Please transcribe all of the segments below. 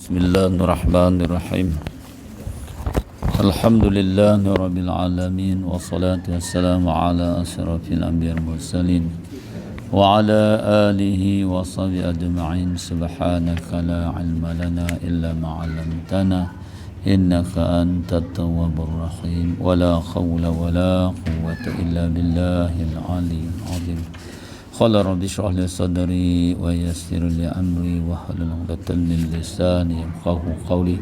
Bismillahirrahmanirrahim. Alhamdulillahirabbil alamin wassalatu wassalamu ala asyrafil anbiya'il mursalin wa ala alihi wa sahbihi ajma'in. Subhanaka la ilma lana illa ma 'allamtana innaka antat tawwabur rahim. Wala haula wala quwwata illa billahil aliyyil azim. Qala rabbi shrah li sadri wa yassir li amri wa hlul 'uqdatam min lisani yafqahu qawli.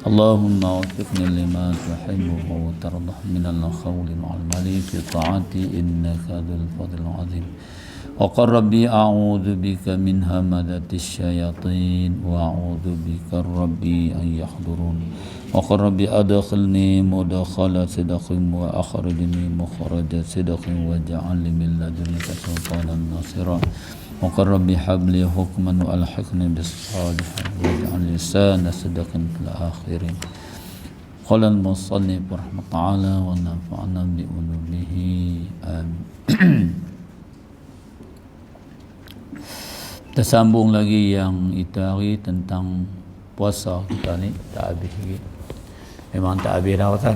Allahumma waffiqni lima tuhibbu wa tardah min al-qawli ma'al mali fi ta'ati innaka dzul fadlil 'azim. Wa qala rabbi a'udzu bika min hamadatis syayatin wa a'udzu bika rabbi an yahdurun. Wa qala rabbi adkhilni mudkhala sidqin wa akhrijni mukhraja sidqin waj'al li min ladunka sultanan nasira. Wa qala rabbi habli hukman wa alhiqni bis salihin waj'al lisana sidqin fil akhirin. Qala al-musannif rahimahullah wa nafa'na bi ulumihi amin. Kita sambung lagi yang itu hari tentang puasa kita ni tak habis lagi. Memang tak habis dah Ustaz.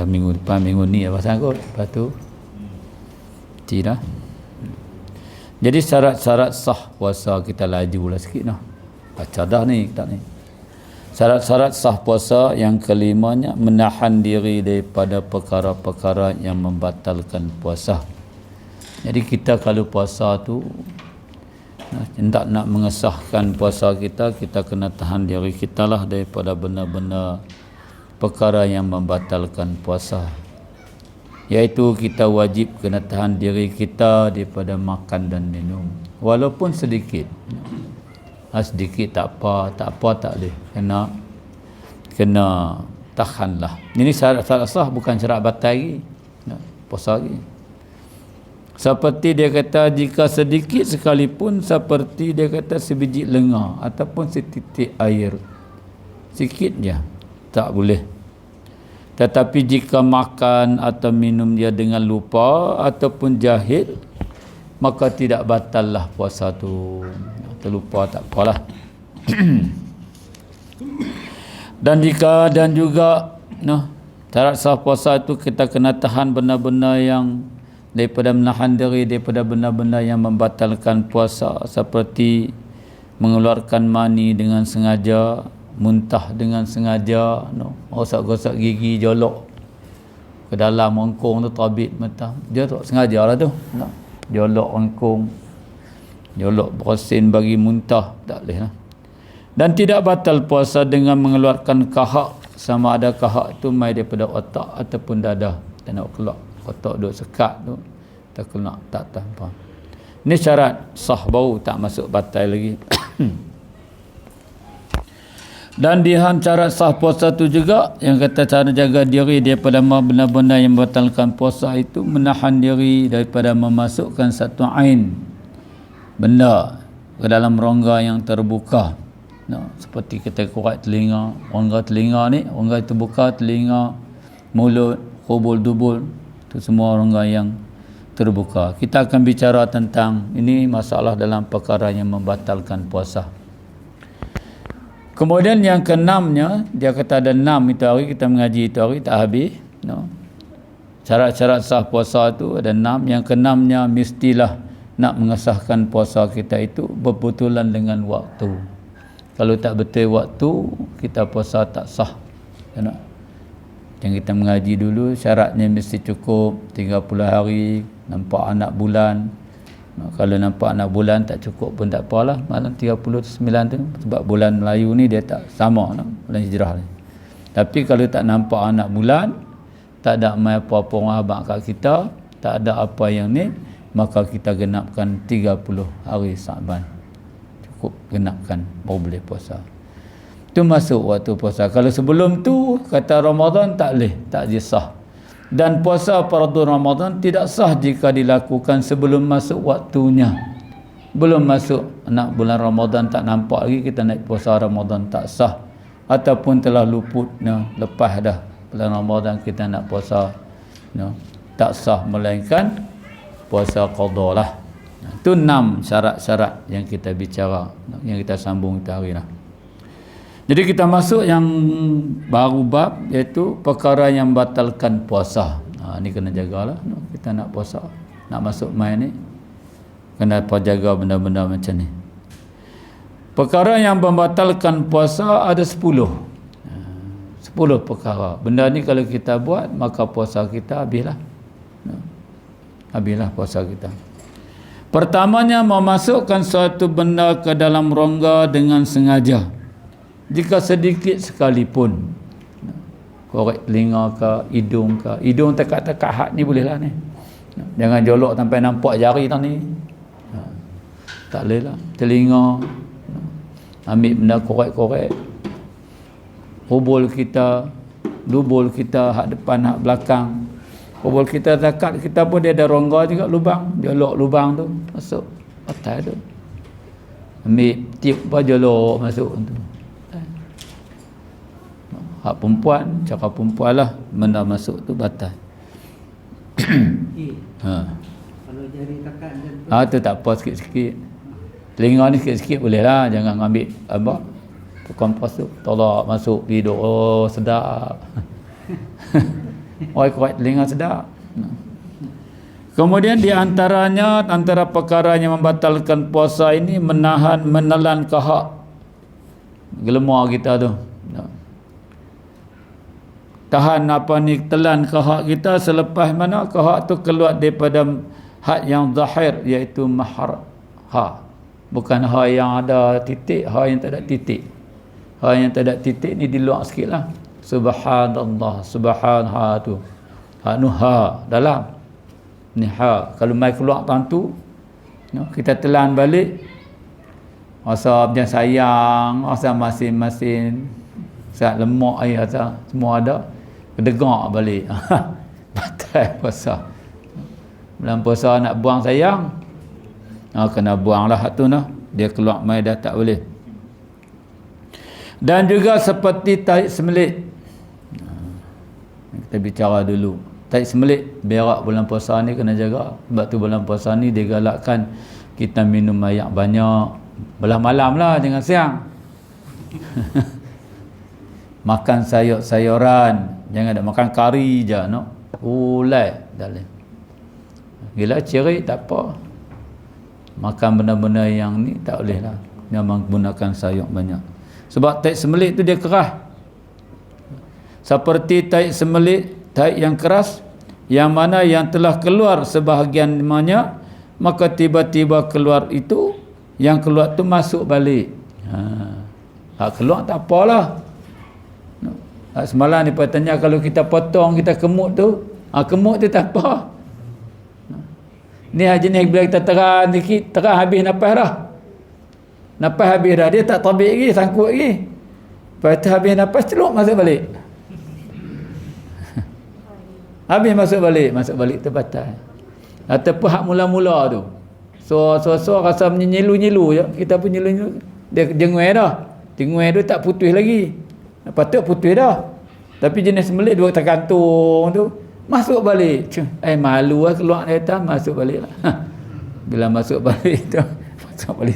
Minggu depan, minggu ni apa sangkut? Lepas tu tidak. Jadi syarat-syarat sah puasa kita lajulah sikit noh. Baca dah ni kitab ni. Syarat-syarat sah puasa yang kelimanya menahan diri daripada perkara-perkara yang membatalkan puasa. Jadi kita kalau puasa tu hendak nak mengesahkan puasa kita, kita kena tahan diri kita lah daripada benda-benda perkara yang membatalkan puasa. Iaitu kita wajib kena tahan diri kita daripada makan dan minum. Walaupun sedikit. Sedikit tak apa tak boleh. Kena tahanlah. Ini syarat sah, bukan syarat batal lagi. Puasa lagi. Seperti dia kata, jika sedikit sekalipun, seperti dia kata sebiji lenga ataupun setitik air, sikit je tak boleh. Tetapi jika makan atau minum dia dengan lupa ataupun jahil, maka tidak batal lah puasa tu. Terlupa tak apalah. Dan juga syarat sah puasa itu kita kena tahan benda-benda yang daripada menahan diri daripada benda-benda yang membatalkan puasa, seperti mengeluarkan mani dengan sengaja, muntah dengan sengaja, gosok-gosok gigi, jolok ke dalam rengkung tu, tabit mata dia tu sengaja lah tu, jolok rengkung, jolok bersin bagi muntah, tak boleh lah. Dan tidak batal puasa dengan mengeluarkan kahak, sama ada kahak tu mai daripada otak ataupun dada, tak nak keluar otak duk sekat tu, tak kena, tak tanpa. Ini syarat sah, baru tak masuk batal lagi. Dan di syarat sah puasa tu juga yang kata cara jaga diri daripada benda-benda yang membatalkan puasa itu menahan diri daripada memasukkan satu ain, benda ke dalam rongga yang terbuka. Seperti kita kurat telinga, rongga telinga ni, rongga terbuka, telinga, mulut, kubul, dubul, itu semua rongga yang terbuka. Kita akan bicara tentang ini masalah dalam perkara yang membatalkan puasa. Kemudian yang keenamnya, dia kata ada 6 itu hari, kita mengaji itu hari tak habis. Syarat-syarat sah puasa itu ada 6. Yang keenamnya, mestilah nak mengesahkan puasa kita itu berbetulan dengan waktu. Kalau tak betul waktu, kita puasa tak sah. Yang kita mengaji dulu, syaratnya mesti cukup 30 hari, nampak anak bulan. Kalau nampak anak bulan tak cukup pun tak apalah, malam 39 tu, sebab bulan Melayu ni dia tak sama, bulan hijrah ni. Tapi kalau tak nampak anak bulan, tak ada mai apa-apa orang abang kat kita, tak ada apa yang ni, maka kita genapkan 30 hari Sa'ban. Cukup genapkan, baru boleh puasa. Itu masuk waktu puasa. Kalau sebelum tu kata Ramadan tak boleh, tak sah. Dan puasa fardu Ramadan tidak sah jika dilakukan sebelum masuk waktunya. Belum masuk nak bulan Ramadan, tak nampak lagi, kita naik puasa Ramadan, tak sah. Ataupun telah luput, lepas dah bulan Ramadan kita nak puasa, tak sah, melainkan puasa qada lah. Itu 6 syarat-syarat yang kita bicara, yang kita sambung kita hari lah. Jadi kita masuk yang baru bab, iaitu perkara yang batalkan puasa. Ni kena jagalah. Kita nak puasa, nak masuk main ni, kena jaga benda-benda macam ni. Perkara yang membatalkan puasa ada 10 perkara. Benda ni kalau kita buat, maka puasa kita habislah. Habislah puasa kita. Pertamanya, memasukkan suatu benda ke dalam rongga dengan sengaja, jika sedikit sekalipun. Korek telinga ke, hidung ke. Hidung tekak-tekak hat ni bolehlah ni. Jangan jolok sampai nampak jari tang ni. Tak boleh lah. Telinga, ambil benda korek-korek. Hubul kita, dubul kita, hak depan, hak belakang. Hubul kita zakat kita pun dia ada rongga juga, lubang. Jolok lubang tu, masuk atas tu. Ambil tiup apa, jolok masuk tu. Hak perempuan, cakap perempuan lah, benda masuk tu batal. Kalau jari takat tu tak apa, sikit-sikit. Telinga ni sikit-sikit boleh lah, jangan ambil apa, kompas tu tolak masuk hidung. Oh, sedap. Korek telinga sedap. Kemudian di antaranya, antara perkara yang membatalkan puasa ini, menelan kahak gelemar kita tu. Tahan telan kahak kita selepas mana kahak tu keluar daripada had yang zahir, iaitu mahar ha. Bukan ha yang ada titik, ha yang tak ada titik. Ha yang tak ada titik ni di luar sikit lah. Subhanallah, subhanha tu. Ha nu ha dalam. Ni ha. Kalau mai keluar tentu, kita telan balik. Rasa macam sayang, rasa masin-masin, saat lemak air, rasa semua ada. Kedegak balik. Batal puasa. Bulan puasa nak buang sayang, kena buang lah hak tu nah. Dia keluar mai dah tak boleh. Dan juga seperti tarik semelit. Kita bicara dulu. Tarik semelit, berak bulan puasa ni kena jaga. Sebab tu bulan puasa ni dia galakkan kita minum air banyak. Belah malam lah, jangan siang. Makan sayur-sayuran, jangan ada makan kari je, no. Ulai dalam. Gila cerik tak apa. Makan benda-benda yang ni tak boleh lah. Memang gunakan sayur banyak. Sebab taik semelit tu dia keras. Seperti taik semelit, taik yang keras, yang mana yang telah keluar sebahagian banyak, maka tiba-tiba keluar itu, yang keluar tu masuk balik. Keluar tak apalah. Semalam ni tanya, kalau kita potong, kita kemut tu, kemut tu tak apa. Ni jenis bila kita terang sikit, terang habis nafas dah. Nafas habis dah, dia tak tabik lagi, sangkut lagi. Lepas tu habis nafas, celup masuk balik. Habis masuk balik tu batal. Ataupun hak mula-mula tu, so rasa menyilu-nyilu je, kita pun nyilu-nyilu, dia jengui dah. Jengui tu tak putus lagi. Patut putus dah. Tapi jenis semelit dua tergantung tu, masuk balik. Malu lah keluar dari atas, masuk balik lah. Bila masuk balik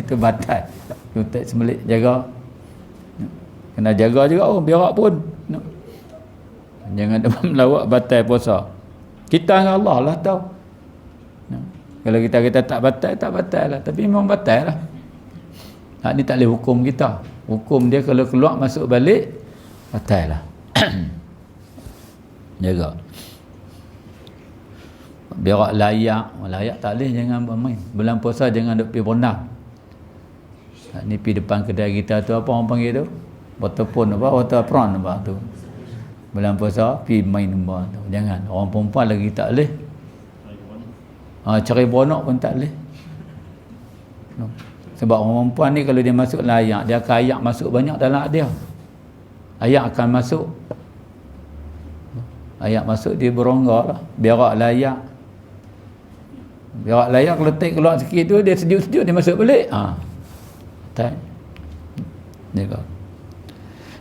tu batal. Tutup semelit, jaga. Kena jaga juga biarak pun. Jangan melawak batal puasa. Kita dengan Allah lah tahu. Kalau kita tak batal lah. Tapi memang batal lah. Ni tak boleh hukum kita. Hukum dia kalau keluar masuk balik, batal lah. Jaga. Biarak layak tak boleh, jangan bermain. Bulan puasa jangan duk pergi berenang. Ni pergi depan kedai kita tu, apa orang panggil tu? Waterpon apa? Waterpron apa tu? Bulan puasa pergi main nombor tu. Jangan. Orang perempuan lagi tak boleh. Cari beronok pun tak boleh. Sebab orang perempuan ni kalau dia masuk layak, dia akan ayak masuk banyak dalam dia. Ayak akan masuk. Ayak masuk dia berongga lah. Berak layak. Berak layak kalau tak keluar sikit tu, dia sejuk-sejuk dia masuk balik. Tak. Dia.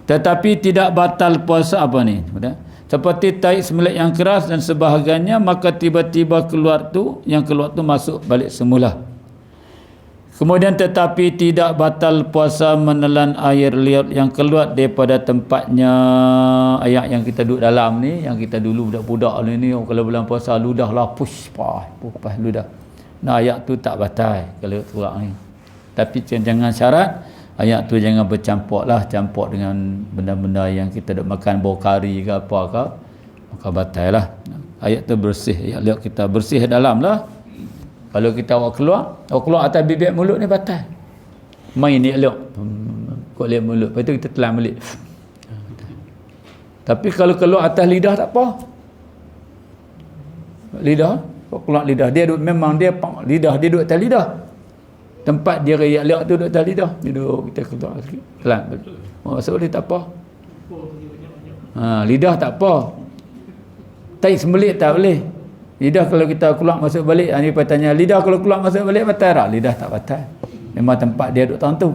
Tetapi tidak batal puasa apa ni? Seperti taik semelit yang keras dan sebahagiannya, maka tiba-tiba keluar tu, yang keluar tu masuk balik semula. Kemudian tetapi tidak batal puasa menelan air liur yang keluar daripada tempatnya. Ayat yang kita duduk dalam ni, yang kita dulu budak-budak ni kalau bulan puasa ludah lah push ludah. Nah ayat tu tak batal kalau keluar ni. Tapi jangan syarat ayat tu jangan bercampur dengan benda-benda yang kita duk makan bau kari ke apa ke, maka batal lah. Ayat tu bersih, ayat liur kita bersih dalam lah. Kalau kita awak keluar atas bibir mulut ni batal. Main ni elok. Kok lihat mulut. Lepas tu kita telan balik. Tapi kalau keluar atas lidah tak apa. Lidah, kok keluar lidah. Dia duduk, memang dia lidah dia duduk atas lidah. Tempat dia riak liak tu duduk atas lidah. Dia duduk, kita keluar sikit. Telan balik. Maksud dia tak apa. Lidah tak apa. Tai sembelit tak boleh. Lidah kalau kita keluar masuk balik, ni tanya lidah kalau keluar masuk balik batal tak? Lidah tak batal. Memang tempat dia duduk tentu.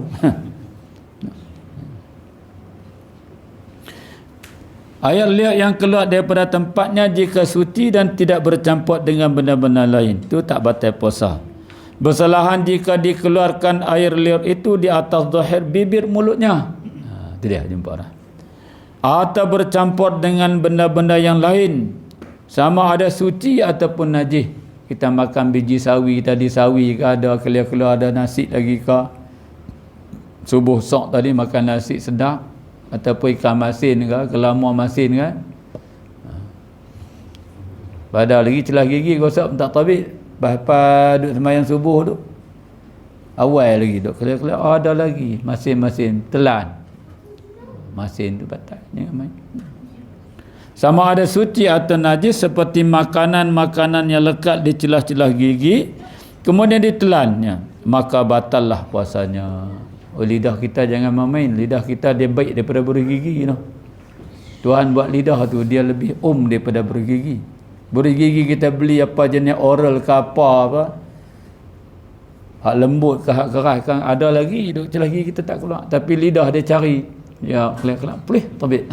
Air liur yang keluar daripada tempatnya jika suci dan tidak bercampur dengan benda-benda lain, itu tak batal puasa. Bersalahan jika dikeluarkan air liur itu di atas zahir bibir mulutnya. Itu dia jumpa dah. Atau bercampur dengan benda-benda yang lain. Sama ada suci ataupun najis. Kita makan biji sawi tadi, sawi ke ada, keluar ada nasi lagi ke. Subuh sok tadi makan nasi sedap. Ataupun ikan masin ke, kelamur masin kan. Padahal lagi celah gigi gosok tak tabik. Lepas duduk sembahyang subuh tu. Awal lagi duduk keluar ada lagi. Masin-masin, telan. Masin tu batal. Jangan main. Sama ada suci atau najis seperti makanan-makanan yang lekat di celah-celah gigi kemudian ditelannya, maka batallah puasanya. Lidah kita jangan main. Lidah kita dia baik daripada bergigi Tuhan buat lidah tu dia lebih daripada bergigi. Bergigi kita beli apa jenis oral ke apa hak lembut ke hak keras kan ada lagi duk celah gigi kita tak keluar, tapi lidah dia cari ya keluar boleh tabik.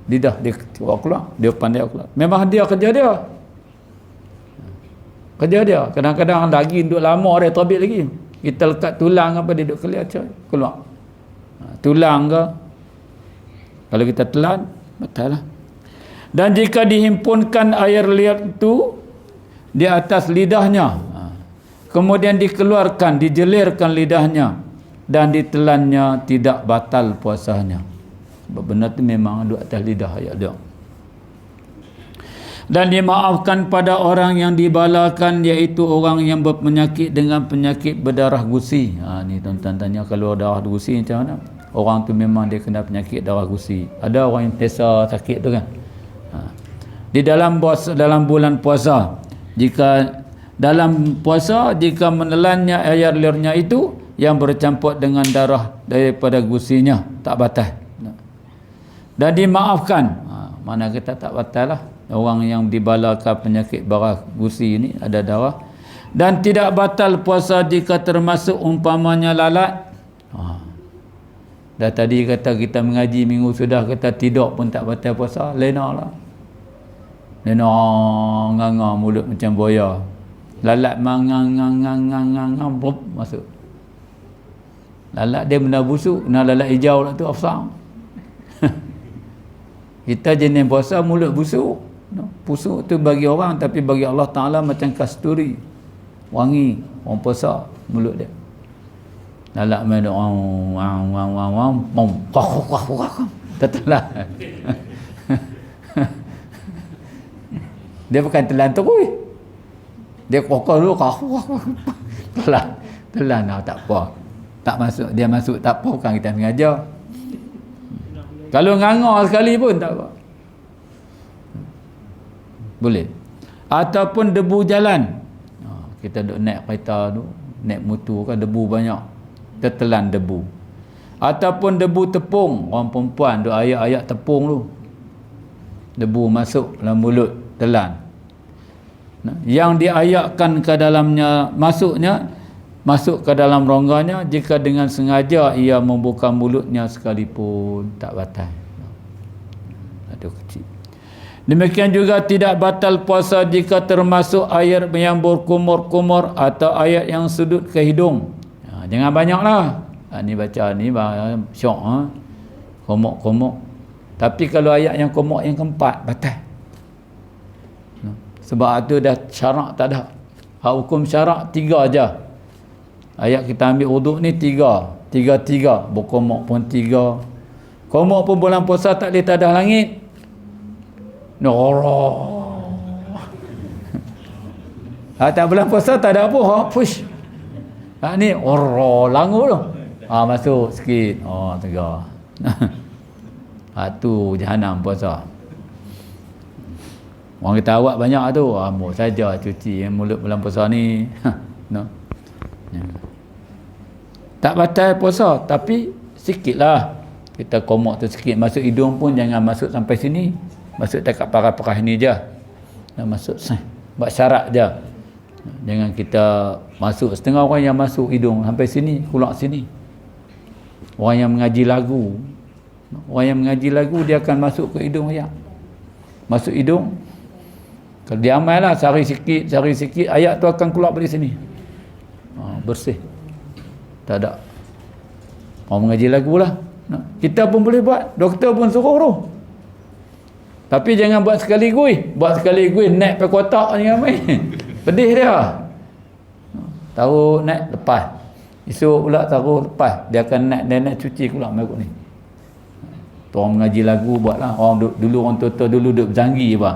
Lidah dia keluar, dia pandai keluar. Memang dia kerja dia. Kadang-kadang daging duduk lama dia terbit lagi. Kita lekat tulang apa dia duduk keluar. Tulang ke. Kalau kita telan, batal lah. Dan jika dihimpunkan air liur itu di atas lidahnya, kemudian dikeluarkan, dijelirkan lidahnya dan ditelannya, tidak batal puasanya. Sebab benda tu memang duduk atas lidah ayat dia. Dan dimaafkan pada orang yang dibalakan, iaitu orang yang berpenyakit dengan penyakit berdarah gusi. Ni tuan-tuan tanya kalau darah gusi macam mana? Orang tu memang dia kena penyakit darah gusi. Ada orang yang biasa sakit tu kan. Di dalam bulan puasa, jika menelannya air liurnya itu yang bercampur dengan darah daripada gusinya, tak batal. Dan dimaafkan. Mana kita tak batal lah. Orang yang dibalakan penyakit darah gusi ini ada darah. Dan tidak batal puasa jika termasuk umpamanya lalat. Dah tadi kata kita mengaji minggu sudah, kata tidur pun tak batal puasa. Lena lah. Lena nganga mulut macam buaya. Lalat mangang masuk. Lalat dia benda busuk. Lalat hijau lah tu afsang. Kita jenis puasa mulut busuk. Busuk tu bagi orang, tapi bagi Allah Ta'ala macam kasturi. Wangi. Orang puasa mulut dia. Lalak main tertelan. Dia bukan telan terus. Dia kokok dulu. Telan tak apa. Tak masuk. Dia masuk tak apa. Bukan kita mengajar. Kalau nganga sekali pun tak apa. Boleh. Ataupun debu jalan. Kita duk naik kereta tu, naik motor kan debu banyak. Tertelan debu. Ataupun debu tepung. Orang perempuan duk ayak-ayak tepung tu. Debu masuk dalam mulut, telan. Yang diayakkan ke dalamnya, masuk ke dalam rongganya jika dengan sengaja ia membuka mulutnya sekalipun, tak batal. Ada kecil. Demikian juga tidak batal puasa jika termasuk air yang berkumur-kumur atau air yang sudut ke hidung. Jangan banyaklah. Ni baca ni syok komok-komok. Tapi kalau ayat yang komok yang keempat batal. Sebab itu dah syarak tak ada. Hukum syarak 3 aja. Ayat kita ambil wuduk ni 3. 3. Berkomok pun 3. Komok pun bulan puasa tak boleh tadah langit. Norah. Tak bulan puasa tak ada apa. Push. Ni langu tu. Masuk sikit. Tegar. Tu jahanam puasa. Orang kata awak banyak tu. Mau saja cuci mulut bulan puasa ni. No. Tak batal puasa, tapi sikitlah. Kita komok tu sikit. Masuk hidung pun jangan masuk sampai sini. Masuk dekat parah-parah ni je. Masuk buat syarat je. Jangan kita masuk. Setengah orang yang masuk hidung sampai sini, keluar sini. Orang yang mengaji lagu, dia akan masuk ke hidung ayat. Masuk hidung. Kalau dia amal lah, sari sikit, ayat tu akan keluar dari sini. Bersih. Tak ada. Orang mengaji lagu lah. Kita pun boleh buat. Doktor pun suruh tu. Tapi jangan buat sekaligus. Buat sekaligus naik pergi kotak ni ramai. Pedih dia. Taruh naik lepas. Esok pula taruh lepas. Dia akan naik cuci keluar makut ni. Orang mengaji lagu buatlah. Orang tua-tua dulu duduk berzanggi apa.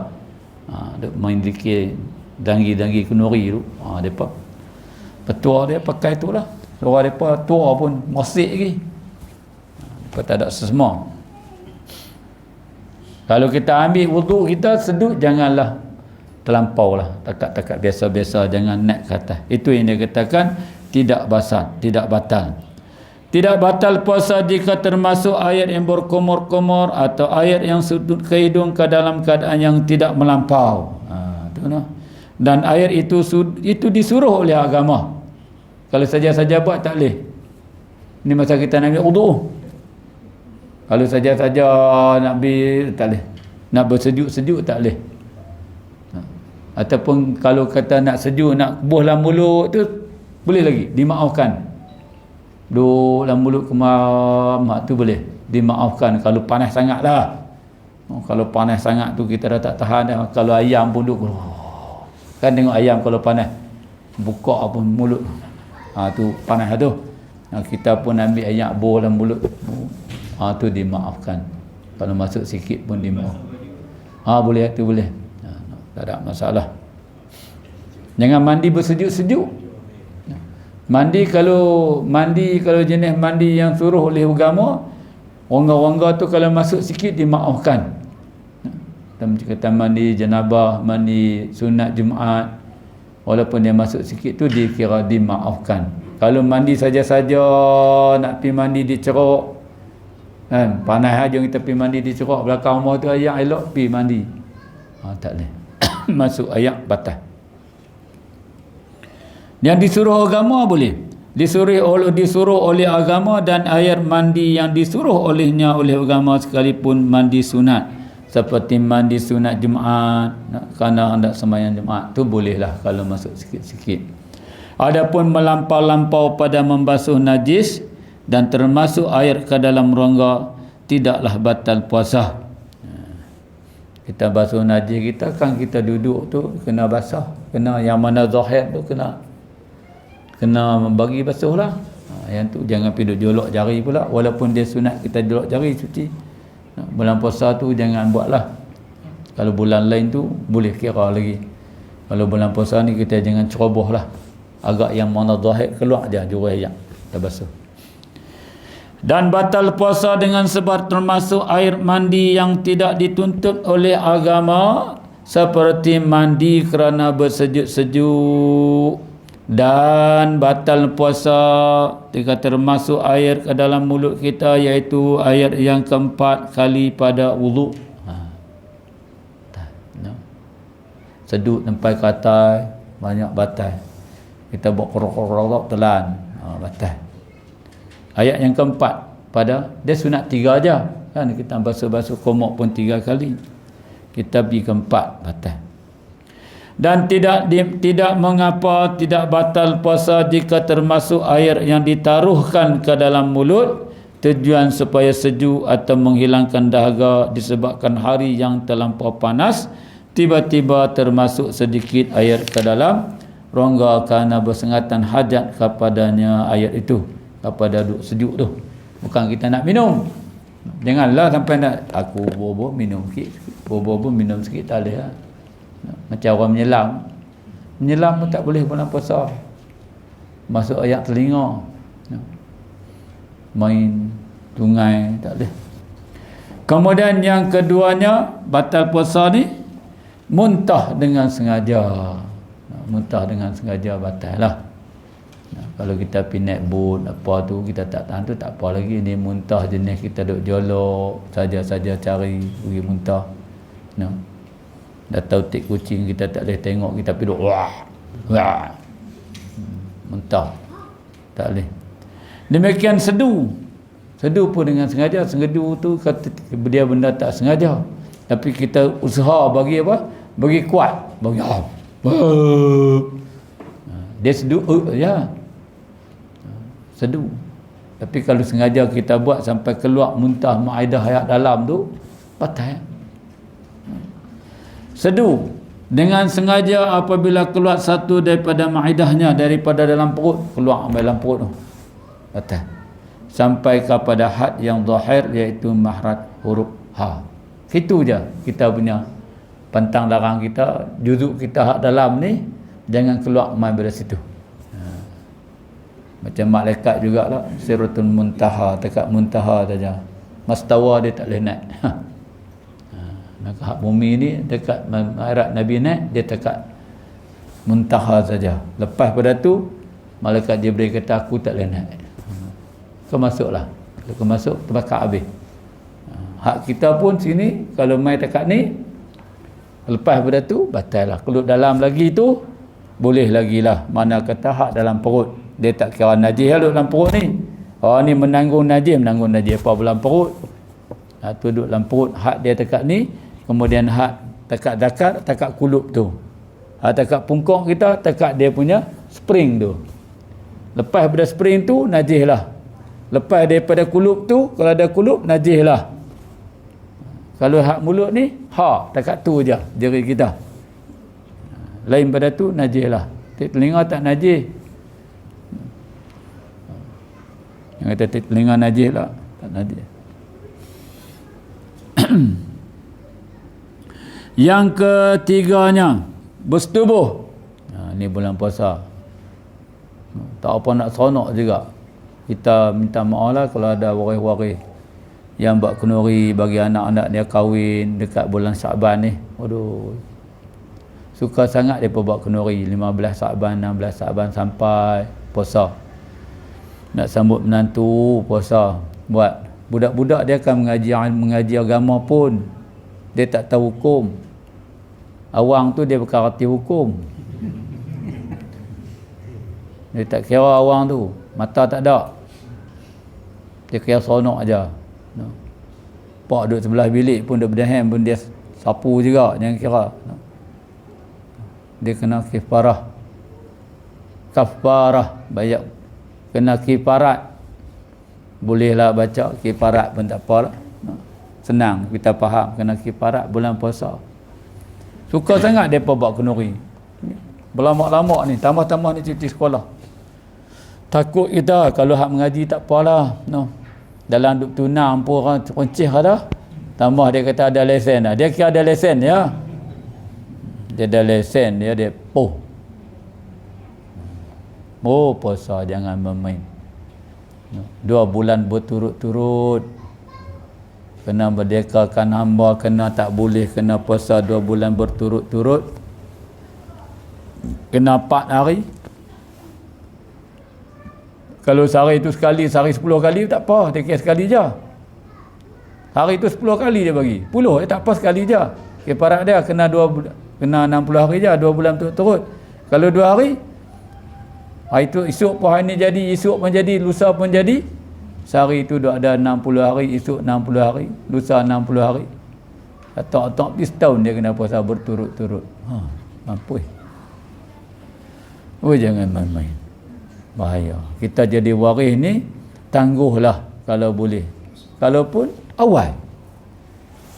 Duduk main zikir danggi kenuri tu. Depa petua dia pakai tu lah. Orang depa tua pun mosik lagi. Depa tak ada semua. Kalau kita ambil wuduk kita sedut, janganlah terlampau lah. Takat-takat biasa-biasa, jangan naik ke atas. Itu yang dia katakan tidak batal. Tidak batal puasa jika termasuk air yang berkumur-kumur atau air yang sudut ke hidung ke dalam keadaan yang tidak melampau. Dan air itu disuruh oleh agama. Kalau saja-saja buat tak boleh. Ini masa kita nak ambil wuduk. Kalau saja-saja nak ambil tak boleh. Nak bersejuk-sejuk tak boleh. Ataupun kalau kata nak sejuk, nak buh dalam mulut tu boleh lagi, dimaafkan. Duduk dalam mulut kemam tu boleh dimaafkan kalau panas sangat lah. Kalau panas sangat tu kita dah tak tahan dah. Kalau ayam pun duduk kan, tengok ayam kalau panas buka pun mulut tu panas tu. Kita pun ambil ayam buh dalam mulut tu dimaafkan. Kalau masuk sikit pun dimaaf. Boleh, tu boleh. Tak ada masalah. Jangan mandi bersejuk-sejuk. Mandi kalau jenis mandi yang suruh oleh agama, rongga-rongga tu kalau masuk sikit dimaafkan. Kata mandi janabah, mandi sunat Jumaat, walaupun dia masuk sikit tu dikira dimaafkan. Kalau mandi saja-saja, nak pergi mandi di ceruk kan, panas aja kita pergi mandi di ceruk belakang rumah tu, ayat elok pergi mandi, tak boleh. Masuk ayat batal. Yang disuruh agama boleh, disuruh oleh agama, dan air mandi yang disuruh olehnya oleh agama sekalipun mandi sunat, seperti mandi sunat Jumaat kerana hendak sembahyang Jumaat, tu bolehlah kalau masuk sikit-sikit. Adapun melampau-lampau pada membasuh najis dan termasuk air ke dalam rongga, tidaklah batal puasa. Kita basuh najis kita kan, kita duduk tu kena basah, kena yang mana zahir tu kena bagi basuh lah. Yang tu jangan pergi duduk jolok jari pula, walaupun dia sunat kita jolok jari cuci. Bulan puasa tu jangan buat lah. Kalau bulan lain tu boleh kira lagi. Kalau bulan puasa ni kita jangan ceroboh lah. Agak yang mana zahir keluar je jurus ayat kita basuh. Dan batal puasa dengan sebab termasuk air mandi yang tidak dituntut oleh agama, seperti mandi kerana bersejuk-sejuk. Dan batal puasa jika termasuk air ke dalam mulut kita, iaitu air yang keempat kali pada wuduk. Sedut sampai ke atas, banyak batal. Kita buat korok-korok telan, batal. Ayat yang keempat pada, dia sunat 3 aja kan, kita basuh-basuh komok pun 3 kali. Kita pergi ke 4 batal. Dan tidak mengapa tidak batal puasa jika termasuk air yang ditaruhkan ke dalam mulut tujuan supaya sejuk atau menghilangkan dahaga disebabkan hari yang terlampau panas, tiba-tiba termasuk sedikit air ke dalam rongga kerana bersengatan hajat kepadanya air itu, kepada duduk sejuk tu. Bukan kita nak minum. Janganlah sampai nak aku bobo minum sikit, bobo minum sikit, tak boleh lah. Macam orang menyelam pun tak boleh bulan puasa, masuk air telinga, main sungai tak boleh. Kemudian yang keduanya batal puasa ni muntah dengan sengaja. Muntah dengan sengaja batal lah. Kalau kita pergi naik boat apa tu kita tak tahan tu tak apa lagi. Ni muntah jenis kita duk jolok saja-saja cari pergi muntah. Dah tahu tik kucing kita tak boleh tengok, kita pergi duk wah. Muntah tak boleh. Demikian sedu pun dengan sengaja. Sedu tu kata dia benda tak sengaja, tapi kita usaha bagi apa, bagi kuat, bagi dia sedu ya, sedu. Tapi kalau sengaja kita buat sampai keluar muntah maidah hayat dalam tu batal. Sedu dengan sengaja apabila keluar satu daripada maidahnya, daripada dalam perut, keluar dalam perut tu batal, sampai kepada had yang zahir iaitu mahrat huruf ha. Itu je kita punya pantang larang kita, juzuk kita hak dalam ni jangan keluar mai dari situ. Macam malaikat jugalah, siratul muntaha, dekat muntaha saja, mastawa dia tak boleh naik. Maka hak bumi ni dekat akhirat Nabi naik, dia dekat muntaha saja. Lepas pada tu malaikat Jibril kata aku tak boleh naik. Kau masuklah. Kalau kau masuk terbakar habis. Hak kita pun sini kalau mai dekat ni, lepas pada tu batal lah. Kalau dalam lagi tu boleh lagi lah. Mana kata hak dalam perut, dia tak kira najis lah duduk dalam perut ni. Oh ni menanggung najis apa dalam perut. Hak tu duduk dalam perut, hak dia dekat ni. Kemudian hak dekat zakar, dekat kulub tu. Hak dekat pungkok kita, dekat dia punya spring tu. Lepas pada spring tu najis lah. Lepas daripada kulub tu, kalau ada kulub najis lah. Kalau hak mulut ni, dekat tu je jari kita. Lain pada tu najis lah. Telinga tak najis. Yang kata telinga najis lah, tak najis. Yang ketiganya bersetubuh. Ni bulan puasa, tak apa nak seronok juga. Kita minta maaf lah kalau ada waris-waris yang buat kenduri bagi anak-anak dia kahwin dekat bulan Syaban ni. Aduh, suka sangat dia buat kenduri 15 Syaban, 16 Syaban sampai puasa. Nak sambut menantu puasa. Buat budak-budak dia akan mengaji agama pun dia tak tahu hukum. Awang tu dia bukan arti hukum. Dia tak kira awang tu, mata tak ada. Dia kira seronok aja. Pak duduk sebelah bilik pun duduk berdahan pun dia sapu juga, jangan kira. Dia kena kafarah, bayar kena kifarat. Bolehlah baca kifarat pun tak apalah. Senang kita faham, kena kifarat bulan puasa. Suka sangat depa buat kenduri. Berlama-lama ni, tambah-tambah ni cuti sekolah. Takut kita kalau hak mengaji tak apalah, dalam duk tunang pun orang runcih dah. Tambah dia kata ada lesen dah. Dia kira ada lesen ya. Dia ada lesen, dia puasa jangan bermain. 2 bulan berturut-turut kena merdekakan hamba, kena tak boleh kena puasa 2 bulan berturut-turut, kena 4 hari. Kalau sehari itu sekali, sehari 10 kali tak apa, dia kira sekali je. Hari itu 10 kali dia bagi, 10 tak apa, sekali je. Kifarat dia kena 60 hari je, 2 bulan berturut-turut. Kalau 2 hari, hari itu esok pun hari ni jadi, esok pun jadi, lusa pun jadi. Sehari itu dah ada 60 hari, esok 60 hari, lusa 60 hari. Atok-atok setahun dia kena puasa berturut-turut. Mampu. Jangan main-main. Bahaya. Kita jadi waris ni tangguhlah kalau boleh. Kalaupun awal.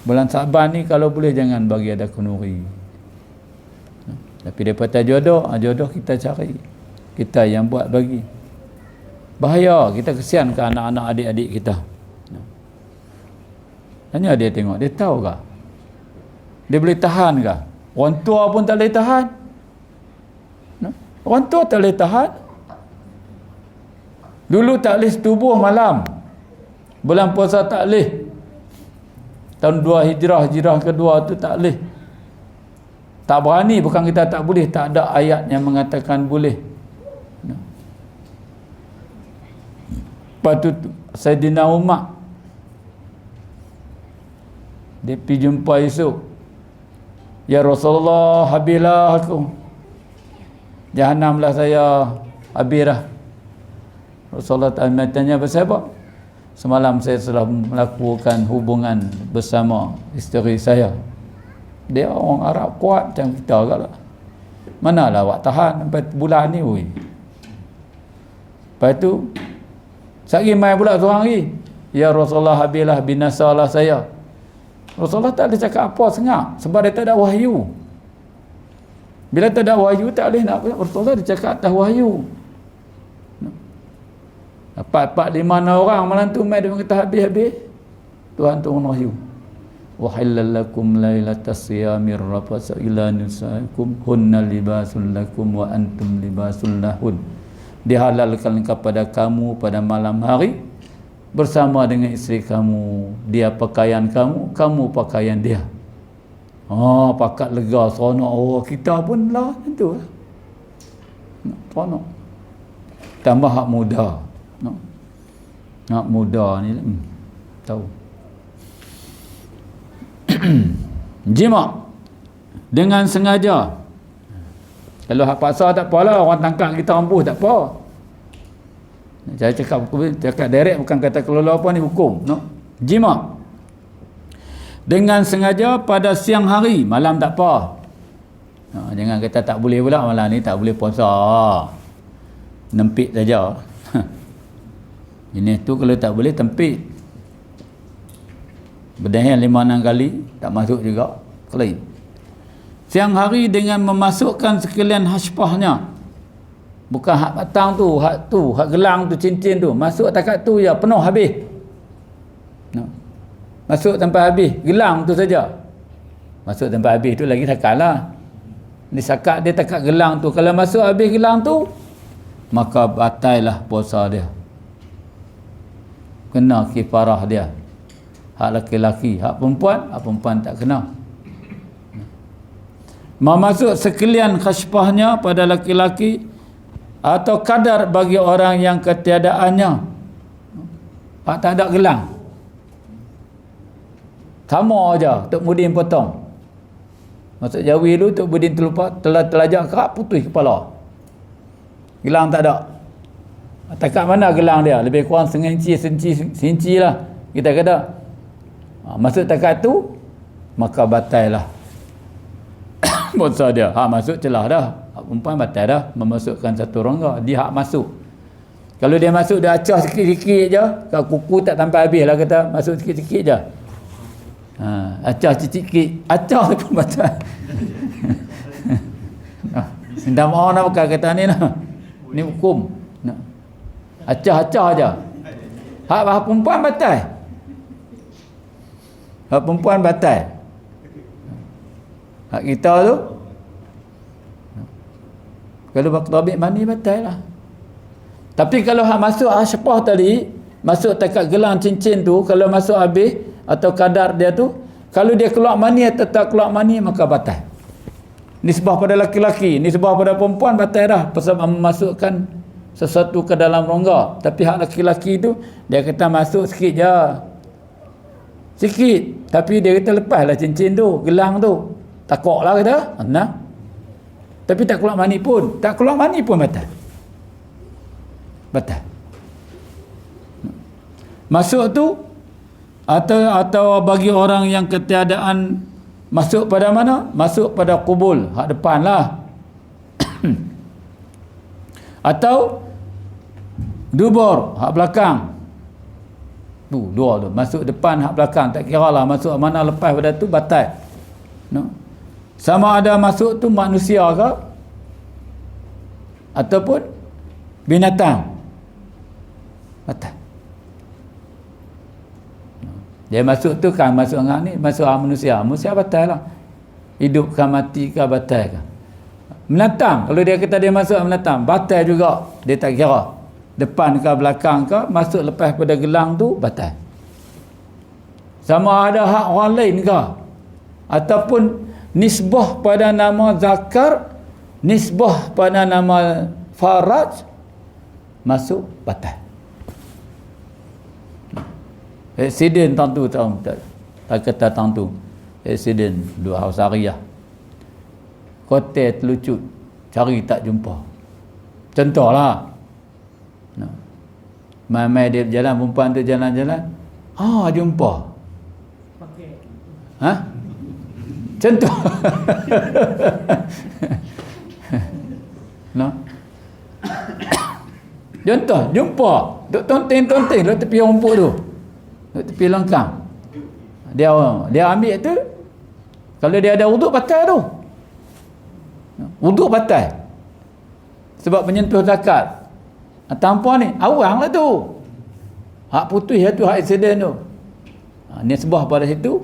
Bulan Saban ni kalau boleh jangan bagi ada kenduri. Tapi daripada jodoh kita cari. Kita yang buat bagi. Bahaya, kita kesian ke anak-anak adik-adik kita. Hanya dia tengok, dia tahu ke? Dia boleh tahan ke? Orang tua pun tak boleh tahan. Orang tua tak boleh tahan. Dulu tak boleh setubuh malam. Bulan puasa tak boleh. Tahun 2 hijrah kedua tu tak boleh. Tak berani, bukan kita tak boleh. Tak ada ayat yang mengatakan boleh. Lepas tu Saidina Umar dia pergi jumpa Yusuf. Ya Rasulullah, habilah aku. Jahanamlah saya, habirah. Rasulullah tanya pasal apa? Semalam saya telah melakukan hubungan bersama isteri saya. Dia orang Arab kuat macam kita kat lah. Manalah awak tahan sampai bulan ni weh. Lepas tu sehari mai pula seorang lagi. Ya Rasulullah, habilah binasalah saya. Rasulullah tak boleh cakap apa sengak sebab dia tak ada wahyu. Bila tak ada wahyu tak boleh nak Rasulullah dia cakap atas wahyu. 4-5 orang malam tu mai dia kata habis-habis. Tuhan turun wahyu. Wa halal lakum lailatas siyamir rafasa ila nisaikum hunna libasul lakum wa antum libasul lahun. Dihalalkan kepada kamu pada malam hari bersama dengan isteri kamu. Dia pakaian kamu, kamu pakaian dia. Pakat lega, seronok. Kita pun lah tentu. Seronok. Tambah hak muda. Hak muda ni tahu. Jima dengan sengaja. Kalau hak paksa tak apalah, orang tangkap kita rambuh tak apa. Saya cakap direct, bukan kata kelola apa ni hukum. Jima dengan sengaja pada siang hari, malam tak apa. Jangan kata tak boleh pula malam ni tak boleh puasa. Nempit saja. Jenis tu kalau tak boleh tempit. Berdahan 5-6 kali tak masuk juga. Clean. Siang hari dengan memasukkan sekalian haspahnya. Bukan hak batang tu, hak gelang tu, cincin tu. Masuk takat tu ya, penuh habis. Masuk sampai habis, gelang tu saja. Masuk sampai habis tu lagi takkan lah. Ni sakat dia takat gelang tu. Kalau masuk habis gelang tu, maka batallah puasa dia. Kena kifarah dia. Hak laki-laki, hak perempuan tak kena. Memasuk sekalian khaspahnya pada laki-laki atau kadar bagi orang yang ketiadaannya. Hak tak ada gelang. Sama aja Tok Mudin potong. Masuk Jawi dulu Tok Mudin telajak kerak putus kepala. Gelang tak ada. Takat mana gelang dia? Lebih kurang setengah inci lah. Kita kata. Masuk takat tu, maka batal lah. Puasa dia. Hak masuk celah dah. Hak perempuan batal dah. Memasukkan satu rongga. Dia hak masuk. Kalau dia masuk, dia acah sikit-sikit je. Kalau kuku tak sampai habis lah kata. Masuk sikit-sikit je. Acah sikit-sikit. Acah tu pun batal. Minta maaf nak bukan kata ni lah. Ni hukum. Acah-acah je. Hak perempuan batal. Hak perempuan batal. Hak kita tu kalau baktabik mani batal lah. Tapi kalau hak masuk haspah tadi, masuk takat gelang cincin tu, kalau masuk habis atau kadar dia tu, kalau dia keluar mani atau tak keluar mani, maka batal. Nisbah pada laki-laki, nisbah pada perempuan batal dah pasal memasukkan sesuatu ke dalam rongga. Tapi hak laki-laki tu dia kata masuk sikit je. Sikit. Tapi dia kata lepaslah cincin tu, gelang tu. Takoklah kata. Nah. Tapi tak keluar mani pun. Tak keluar mani pun batal. Batal. Masuk tu Atau bagi orang yang ketiadaan masuk pada mana? Masuk pada kubul, hak depan lah. Atau dubur, hak belakang. Dua tu, masuk depan, hak belakang, tak kira lah masuk mana lepas pada tu batal. No? Sama ada masuk tu manusia ke ataupun binatang, batal. Dia masuk tu kan masuk dengan ni, masuk manusia batal lah. Hidup ke mati ke batal ke. Binatang, kalau dia kata dia masuk binatang, batal juga, dia tak kira depan ke belakang ke, masuk lepas pada gelang tu batal. Sama ada hak orang lain ke, ataupun nisbah pada nama zakar, nisbah pada nama faraj, masuk batal. Aksiden tentu tak kata tentu. Aksiden dua hausariah, kotel terlucut, cari tak jumpa. Contohlah, mai dia berjalan, perempuan tu jalan-jalan, jumpa. Contoh. No. Contoh, jumpa, duk tonting-tonting duk tepi rumput tu, duk tepi longkang. Dia ambil tu, kalau dia ada wuduk batal tu. Wuduk batal. Sebab menyentuh zakat. Tanpa ni, awang lah tu. Hak putih tu, hak aksiden tu. Ni sebah pada situ,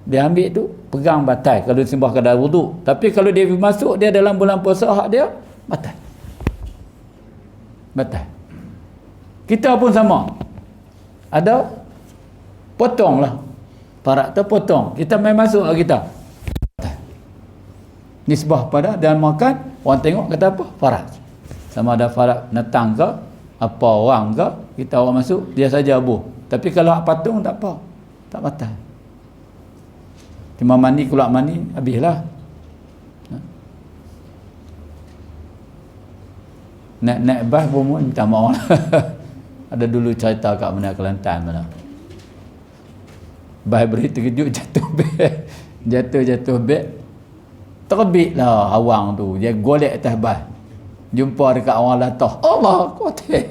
dia ambil tu, pegang batal kalau sembah kadar wuduk. Tapi kalau dia masuk, dia dalam bulan puasa, hak dia batal. Batal. Kita pun sama. Ada potong lah. Parak tu potong. Kita main masuk lah kita. Batal. Nisbah pada dan makan, orang tengok kata apa? Faraj. Sama ada faraj netang ke, apa orang ke, kita orang masuk, dia saja abuh. Tapi kalau hak patung tak apa. Tak batal. Cuma mandi keluar mandi, habislah. Naik bas pun minta maaf. Ada dulu cerita kat mana Kelantan mana. Bas beri terkejut jatuh beg. Jatuh beg. Terbitlah awang tu. Dia golek atas bas. Jumpa dekat orang latah. Allah, kotel.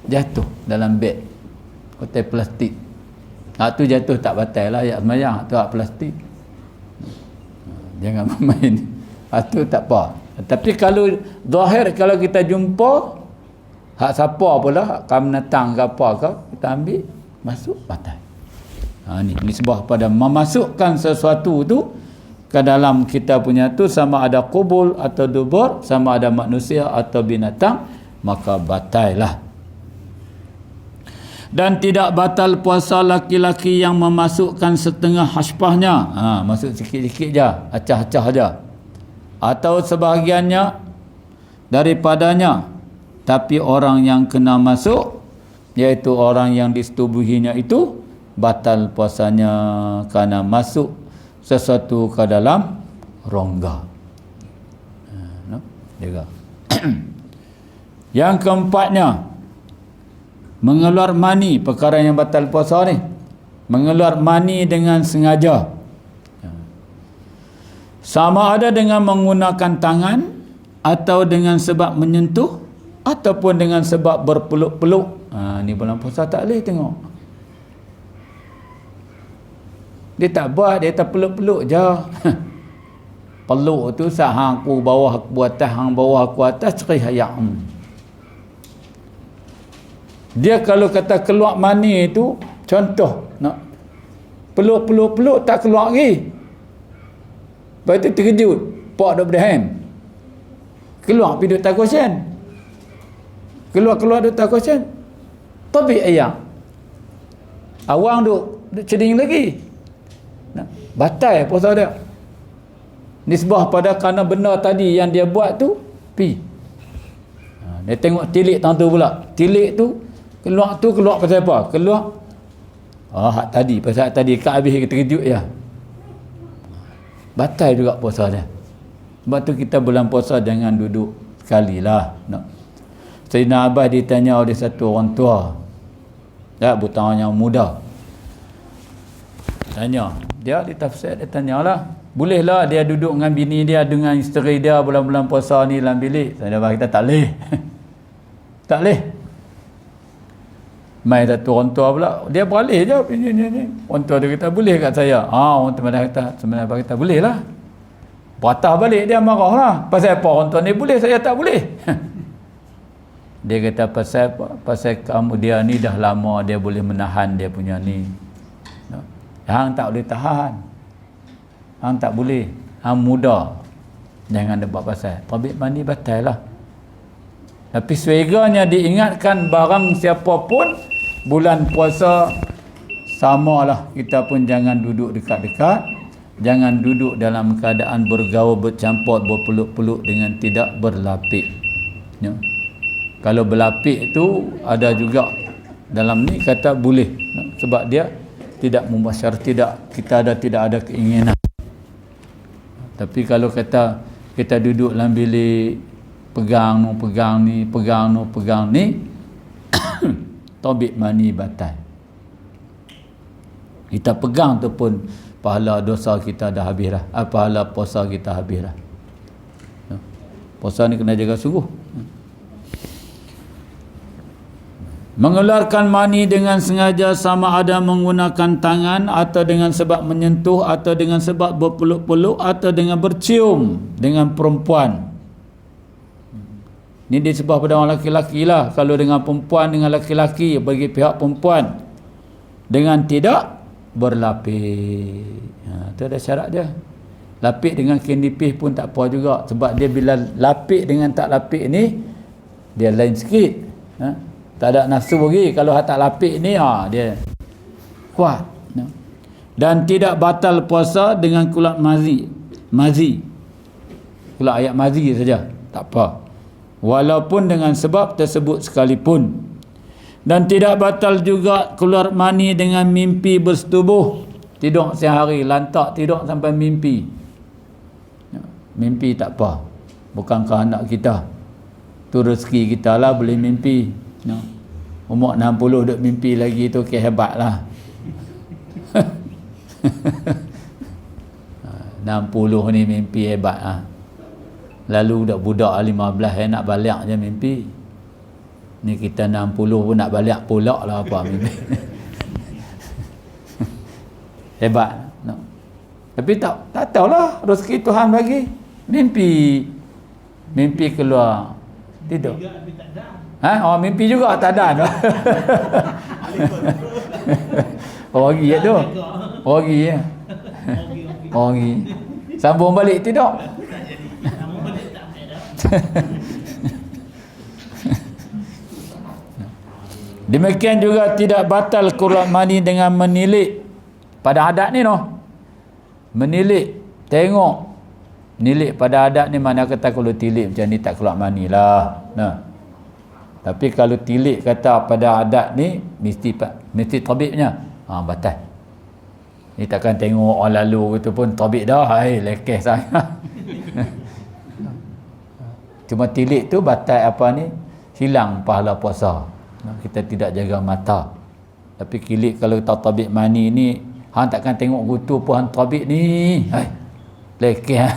Jatuh dalam beg. Kotel plastik. Hak tu jatuh tak batal lah. Ya semayang. Hak tu hak plastik. Jangan main. Hak tu tak apa. Tapi kalau zahir, kalau kita jumpa hak siapa pula, hak kamnatang ke apa ke, kita ambil, masuk, batal. Ni nisbah pada memasukkan sesuatu tu ke dalam kita punya tu, sama ada kubul atau dubur, sama ada manusia atau binatang, maka batal lah. Dan tidak batal puasa laki-laki yang memasukkan setengah haspahnya. Masuk sikit-sikit je, acah-acah je. Atau sebahagiannya daripadanya, tapi orang yang kena masuk, iaitu orang yang disetubuhinya itu, batal puasanya kerana masuk sesuatu ke dalam rongga. Yang keempatnya, mengeluar mani. Perkara yang batal puasa ni, mengeluar mani dengan sengaja. Sama ada dengan menggunakan tangan, atau dengan sebab menyentuh, ataupun dengan sebab berpeluk-peluk. Ni bulan puasa tak boleh tengok. Dia tak buat, dia tak peluk-peluk je. Peluk tu hang aku bawah, aku atas, hang bawah, aku atas, cerih hayak. Dia kalau kata keluar mani tu, contoh, nak peluk-peluk-peluk tak keluar lagi. Lepas tu terkejut, pak duk berdahan. Keluar pergi duk tak kosen. Keluar duk tak kosen. Tapi ayam. Awang duk ceding lagi. Batal puasa dia. Nisbah pada kerana benda tadi yang dia buat tu, pi. Dia tengok tilik tang tu pula. Tilik tu, keluar pasal apa? Keluar. Hak tadi, pasal tadi kat habis terkejut ya. Batal juga puasa dia. Sebab tu kita bulan puasa jangan duduk sekali lah. Sayyidina Abbas ditanya oleh satu orang tua. Ya, butang yang muda. Tanya. Dia ditafsir, dia tanyalah. Bolehlah dia duduk dengan bini dia, dengan isteri dia bulan-bulan puasa ni dalam bilik. Saya kata tak boleh. Tak boleh. Mai satu orang tua pula, dia beralih je. Orang tua dia kata, boleh kat saya. Orang tua dia kata, sebenarnya kata, boleh lah. Patah balik, dia marah lah. Pasal apa orang tua ni boleh, saya tak boleh. Dia kata, pasal kamu dia ni dah lama dia boleh menahan dia punya ni. Hang tak boleh tahan. Hang tak boleh. Hang muda. Jangan dia buat pasal. Tabib mandi batal lah. Tapi sereganya diingatkan barang siapa pun bulan puasa samalah, kita pun jangan duduk dekat-dekat, jangan duduk dalam keadaan bergaul, bercampur, berpeluk-peluk dengan tidak berlapik. Ya. Kalau berlapik tu ada juga dalam ni kata boleh, sebab dia tidak mubasyar, tidak ada keinginan. Tapi kalau kata kita duduk dalam bilik, pegang ni tabib mani batal. Kita pegang tu pun pahala dosa kita dah habis dah. Pahala puasa kita habis dah. Puasa ni kena jaga sungguh. Mengeluarkan mani dengan sengaja, sama ada menggunakan tangan atau dengan sebab menyentuh atau dengan sebab berpeluk-peluk atau dengan bercium dengan perempuan. Ini disebut pada orang lelaki-lelaki lah. Kalau dengan perempuan, dengan lelaki-lelaki, bagi pihak perempuan, dengan tidak berlapik. Itu ada syarat dia. Lapik dengan kain nipis pun tak apa juga. Sebab dia bila lapik dengan tak lapik ni, dia lain sikit. Tak ada nafsu lagi. Kalau tak lapik ni, dia kuat. Dan tidak batal puasa dengan keluar mazi. Keluar ayat mazi saja. Tak apa. Walaupun dengan sebab tersebut sekalipun. Dan tidak batal juga keluar mani dengan mimpi bersetubuh. Tidur sehari, lantak tidur sampai mimpi. Mimpi tak apa. Bukan kehendak kita. Tu rezeki kita lah boleh mimpi. Umur 60 duk mimpi lagi tu hebat lah. 60 ni mimpi hebat lah. Lalu budak 15 nak balik je mimpi. Ni kita 60 pun nak balik pula lah apa mimpi. Hebat. No. Tapi tak tahulah rezeki Tuhan bagi. Mimpi keluar tidur. Mimpi juga tak ada. Orgi tu. Orgi ya. Orgi. Sambung balik tidur. Demikian juga tidak batal keluar mani dengan menilik. Pada adat ni menilik, tengok. Nilik pada adat ni mana kata kalau tilik macam ni tak keluar mani lah. Tapi kalau tilik kata pada adat ni mesti tabibnya, batal. Ni takkan tengok orang lalu gitu pun tabib dah, lekeh sangat. Cuma tilik tu batal hilang pahala puasa. Kita tidak jaga mata. Tapi kilik kalau tabib mani ni, hang takkan tengok gutu pun hang tabib ni. Lekeh.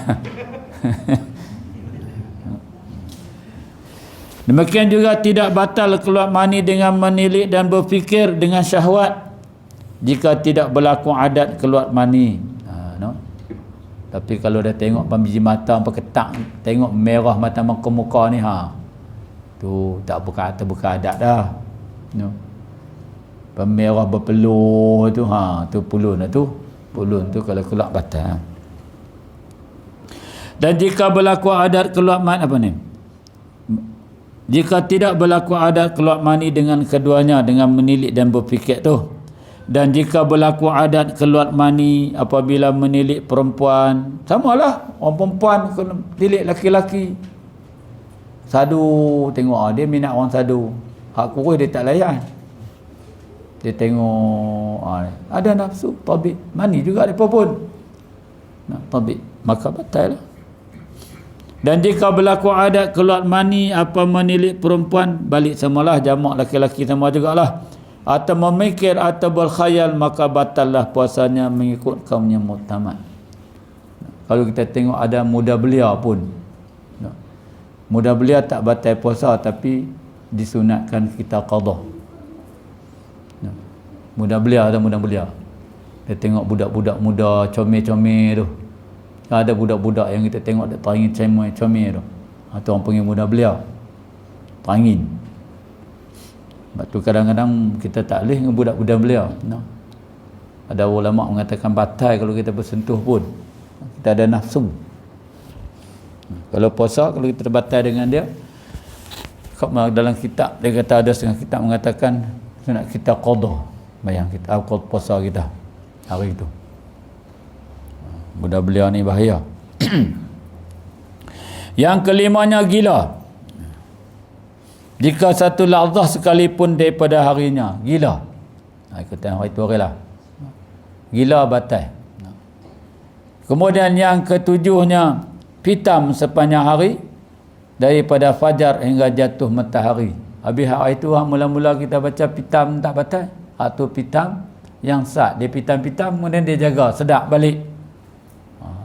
Demikian juga tidak batal keluar mani dengan menilik dan berfikir dengan syahwat jika tidak berlaku adat keluar mani. Tapi kalau dah tengok biji mata ketak, tengok merah mata muka ni, tu tak buka adat dah. Pemerah berpeluh tu, tu pulun tu kalau keluar batal. Dan jika berlaku adat keluar mani jika tidak berlaku adat keluar mani dengan keduanya, dengan menilik dan berfikir tu. Dan jika berlaku adat keluar mani apabila menilik perempuan, samalah orang perempuan tilik laki-laki. Sadu tengok dia minat orang sadu. Hak kurus dia tak layan. Dia tengok ada nafsu tabib mani juga depa pun. Tabib maka batal lah. Dan jika berlaku adat keluar mani apa menilik perempuan, balik samalah, jamak laki-laki sama jugalah. atau memikir atau berkhayal, maka batallah puasanya mengikut kaumnya muktamad. Kalau kita tengok ada muda belia pun, muda belia tak batal puasa tapi disunatkan kita qada. Muda belia ada muda belia. Kita tengok budak-budak muda comel-comel tu. Ada budak-budak yang kita tengok dia tangin comel tu. Atau orang panggil muda belia. Tangin. Sebab tu kadang-kadang kita tak boleh dengan budak-budak belia. Ada ulama mengatakan batal kalau kita bersentuh pun. Kita ada nafsu. Kalau puasa, kalau kita terbatal dengan dia, dalam kitab dia kata, ada setengah kitab mengatakan nak kita qada bayang kita puasa kita hari itu. Budak belia ni bahaya. Yang kelimanya gila. Jika satu lahzah sekalipun daripada harinya gila, kata hari itu lah gila batal. Kemudian yang ketujuhnya pitam sepanjang hari daripada fajar hingga jatuh matahari. Habis hari itu mula-mula kita baca pitam tak batal, atau pitam yang sah. Dia pitam-pitam kemudian dia jaga sedap balik.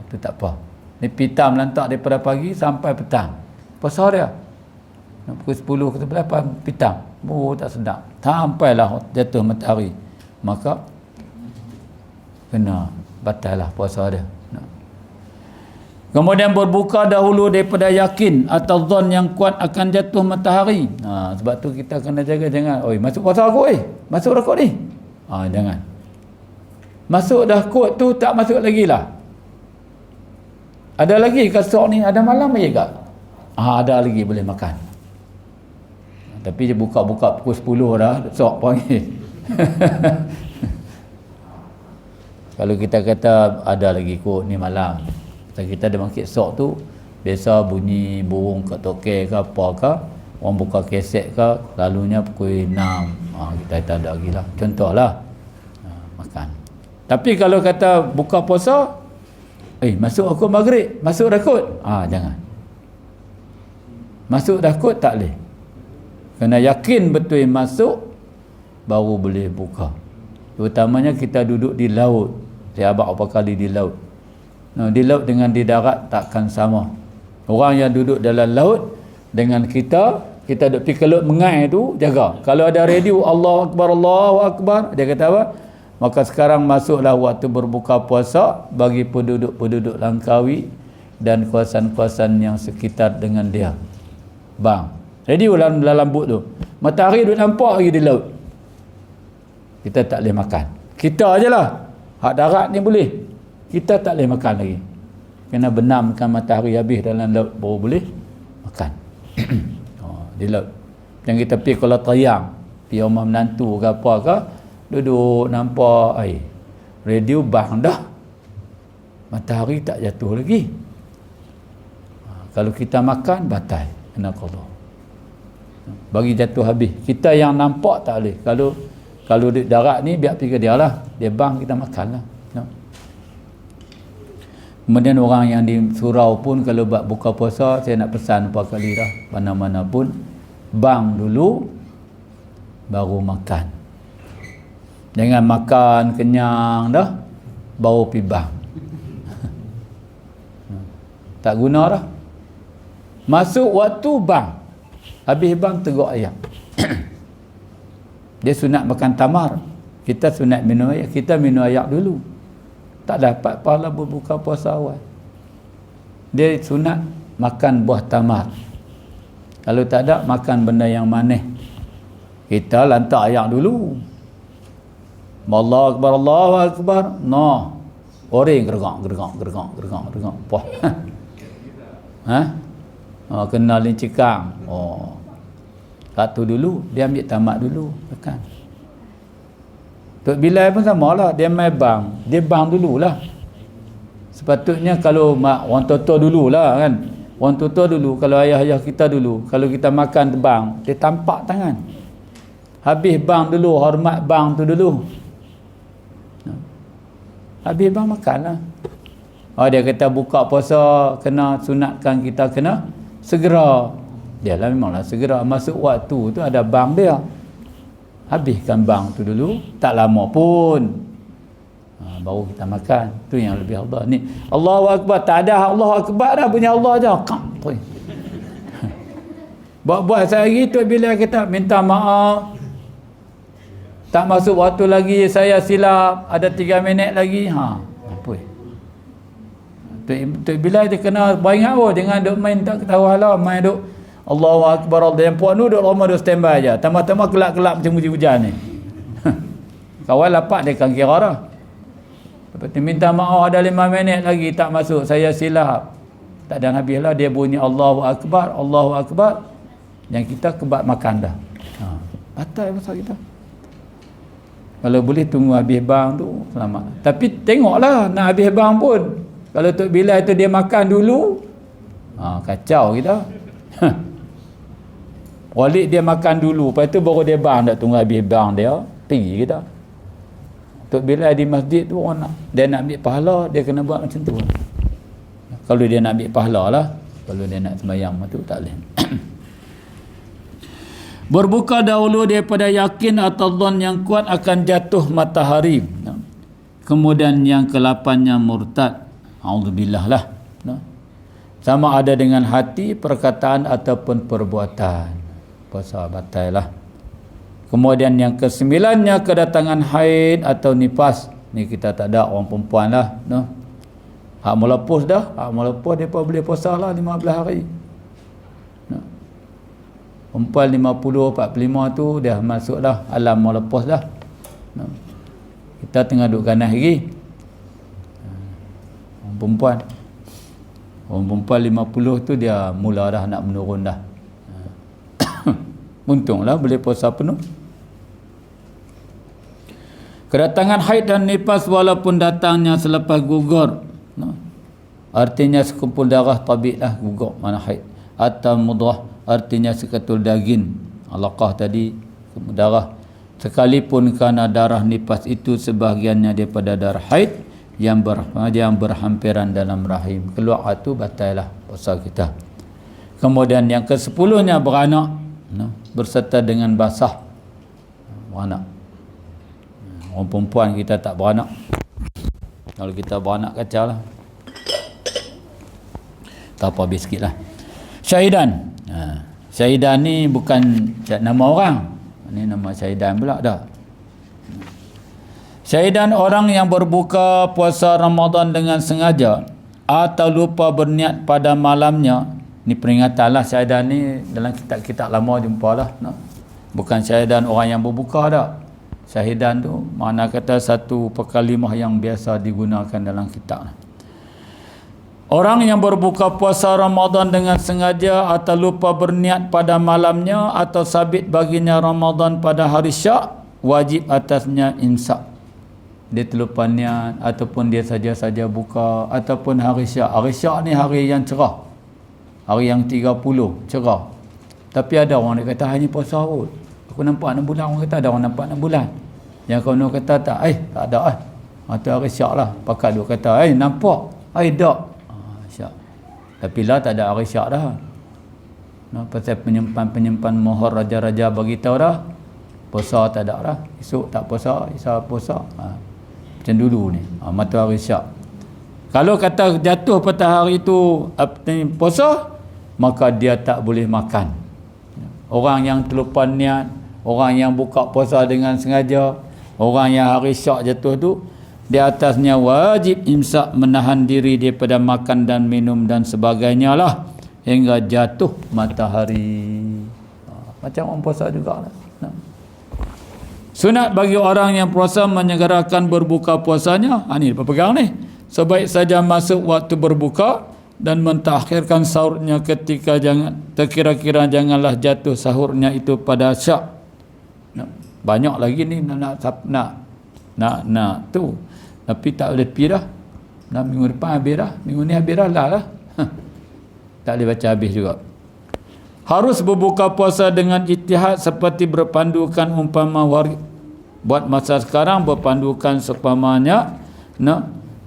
Itu tak apa. Ni pitam lantak daripada pagi sampai petang. Puasa dia. Pukul 10 ke 11 pitam. Tak sedap. Sampailah jatuh matahari. Maka kena batal lah puasa dia. Kemudian berbuka dahulu daripada yakin atau zon yang kuat akan jatuh matahari. Sebab tu kita kena jaga, jangan oi masuk puasa aku, masuk dah kot ni. Jangan. Masuk dah kot tu tak masuk lagi lah. Ada lagi kasok ni, ada malam lagi tak? Ada lagi, boleh makan. Tapi dia buka-buka pukul 10 dah, sok panggil. Kalau kita kata ada lagi kot ni malam, kita ada bangkit sok tu, biasa bunyi burung kat toke ke apa ke, orang buka keset ke, lalunya pukul 6. Kita tak ada lagi lah. Contohlah, makan. Tapi kalau kata buka puasa, masuk aku maghrib, masuk dah kot. Jangan. Masuk dah kot tak boleh. Kena yakin betul masuk, baru boleh buka. Terutamanya kita duduk di laut. Saya abang apa kali di laut. Di laut dengan di darat takkan sama. Orang yang duduk dalam laut dengan kita duduk pergi ke laut mengai tu, jaga. Kalau ada radio Allahu Akbar, dia kata apa? Maka sekarang masuklah waktu berbuka puasa bagi penduduk-penduduk Langkawi dan kawasan-kawasan yang sekitar dengan dia. Bang, radio dalam lambut tu. Matahari duduk nampak lagi di laut. Kita tak boleh makan. Kita ajalah. Hak darat ni boleh. Kita tak boleh makan lagi. Kena benamkan matahari habis dalam laut baru boleh makan. Di laut. Yang kita pergi kalau tayang, pergi rumah menantu ke apa ke, duduk nampak radio bang dah. Matahari tak jatuh lagi. Kalau kita makan batal, kena qada. Bagi jatuh habis. Kita yang nampak tak boleh. Kalau di darat ni biar pergi ke dia lah. Dia bang, kita makan lah. Kemudian orang yang di surau pun kalau buat buka puasa, saya nak pesan apa kali dah, mana-mana pun bang dulu baru makan. Jangan makan kenyang dah baru pergi bang. Tak guna dah. Masuk waktu bang, habis bang teguk ayam. Dia sunat makan tamar, kita sunat minum air. Kita minum air dulu, tak dapat pahala berbuka puasa awal. Dia sunat makan buah tamar. Kalau tak ada, makan benda yang manis. Kita lantak air dulu. Allahu Akbar, Allahu Akbar. Orang gergak. Puah. Kena lincikang. Satu dulu, dia ambil tamat dulu. Makan. Tok Bilal pun sama lah. Dia main bang. Dia bang dululah. Sepatutnya kalau orang tua dululah kan. Orang tua dulu. Kalau ayah-ayah kita dulu. Kalau kita makan bang, dia tampak tangan. Habis bang dulu. Hormat bang tu dulu. Habis bang makanlah. Dia kata buka puasa kena sunatkan kita kena segera. Dia lah memanglah segera. Masuk waktu tu ada bang dia. habiskan bang tu dulu, tak lama pun baru kita makan. Tu yang lebih Allah ni. Allahu Akbar, tak ada Allahu Akbar dah, punya Allah je. Buat-buat sehari tu bila kita minta maaf, tak masuk waktu lagi, saya silap, ada 3 minit lagi, apa tu bila dia kena beringat, jangan duk main tak ketawa lah, main duk Allahu Akbar, Allah yang puan tu duk lama duk standby je, tambah-tambah kelak-kelak macam hujan ni. Kawan lapak dia kan kira dah. Lepas tu minta maaf ada 5 minit lagi tak masuk, saya silap, tak ada habislah dia bunyi Allahu Akbar, Allahu Akbar, yang kita kebat makan dah. Batal pasal kita. Kalau boleh tunggu habis bang tu selamat. Tapi tengoklah nak habis bang pun, kalau Tok Bilal tu dia makan dulu, kacau kita. Walid dia makan dulu, lepas tu baru dia bang, tak tunggu habis bang dia, pergi kita. Tok Bilal di masjid tu orang nak, dia nak ambil pahala, dia kena buat macam tu. Kalau dia nak ambil pahala lah, kalau dia nak sembahyang tu tak boleh. Berbuka dahulu daripada yakin atau dhon yang kuat akan jatuh matahari. Kemudian yang ke-8-nya murtad. A'udzubillah lah. Sama ada dengan hati, perkataan ataupun perbuatan. Puasa batal lah. Kemudian yang ke-9-nya kedatangan haid atau nifas. Ni kita tak ada, orang perempuan lah. Hak melepus dah. Hak melepus mereka boleh puasa lah 15 hari. Perempuan 50-45 tu dah masuk dah alam melepus dah. Kita tengah duduk ganas lagi. Orang perempuan 50 tu dia mula dah nak menurun dah. Untunglah boleh puasa penuh. Kedatangan haid dan nifas walaupun datangnya selepas gugur, artinya sekumpul darah tabik lah gugur, mana haid. Atau mudrah, artinya seketul daging, alaqah tadi darah, sekalipun kerana darah nifas itu sebahagiannya daripada darah haid yang berhampiran dalam rahim, keluar itu batal lah puasa kita. Kemudian yang ke-10-nya beranak, berserta dengan basah, beranak. Orang perempuan kita tak beranak, kalau kita beranak kacau lah, tak apa, habis sikit lah. Syahidan. Syahidan ni bukan nama orang, ni nama syahidan pula dah. Syahidan orang yang berbuka puasa Ramadan dengan sengaja atau lupa berniat pada malamnya. Ni peringatan lah, syahidan ni dalam kitab-kitab lama jumpa lah. Bukan syahidan orang yang berbuka dah. Syahidan tu makna kata satu pekalimah yang biasa digunakan dalam kitab. Orang yang berbuka puasa Ramadan dengan sengaja atau lupa berniat pada malamnya atau sabit baginya Ramadan pada hari Syak, wajib atasnya imsak. Dia terlupa niat ataupun dia saja-saja buka ataupun hari Syak. Hari Syak ni hari yang cerah, hari yang 30 cerah. Tapi ada orang dia kata hanya puasa pun, aku nampak 6 bulan. Orang kata ada orang nampak 6 bulan. Yang kawan kata tak, tak ada itu hari Syak lah. Pakat dia kata nampak, tak. Tapi lah tak ada hari Syak dah. Pasal penyimpan mohor raja-raja bagi tahu dah, puasa tak ada dah. Esok tak puasa, esok puasa. Macam dulu ni. Mata hari Syak. Kalau kata jatuh pada hari itu puasa, maka dia tak boleh makan. Orang yang terlupa niat, orang yang buka puasa dengan sengaja, orang yang hari Syak jatuh tu, di atasnya wajib imsak, menahan diri daripada makan dan minum dan sebagainya lah hingga jatuh matahari. Macam orang puasa juga lah. Sunat bagi orang yang puasa menyegerakan berbuka puasanya. Ni pegang ni. Sebaik saja masuk waktu berbuka dan mentakhirkan sahurnya ketika terkira-kira janganlah jatuh sahurnya itu pada Syak. Banyak lagi ni nak tu. Tapi tak boleh pergi dah. Minggu depan habis dah. Minggu ni habis dah lah. Tak boleh baca habis juga. Harus berbuka puasa dengan ijtihad seperti berpandukan umpama buat masa sekarang berpandukan seumpamanya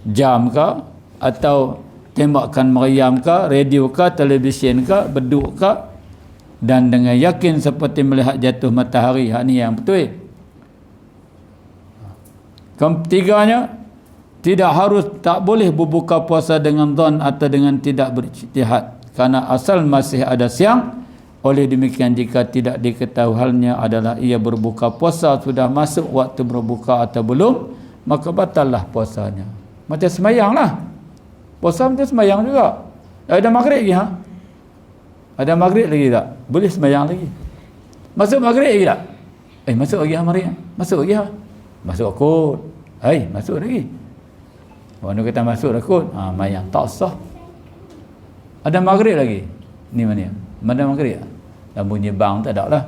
jam ke atau tembakan meriam ke, radio ke, televisyen ke, beduk ke, dan dengan yakin seperti melihat jatuh matahari. Hak ni yang betul. Ketiganya, tak boleh berbuka puasa dengan dhon atau dengan tidak berijtihad, karena asal masih ada siang. Oleh demikian, jika tidak diketahui halnya adalah ia berbuka puasa sudah masuk waktu berbuka atau belum, maka batallah puasanya. Macam semayang lah, puasa macam semayang juga. Ada maghrib lagi, ada maghrib lagi tak? Boleh semayang lagi. Masuk maghrib lagi tak? Masuk lagi maghrib. Masuk lagi masuk kot. Masuk lagi. Orang kata masuk dah kot. Mayang tak sah. Ada maghrib lagi. Ni mana? Mana maghrib? Dah bunyi bang tak ada lah.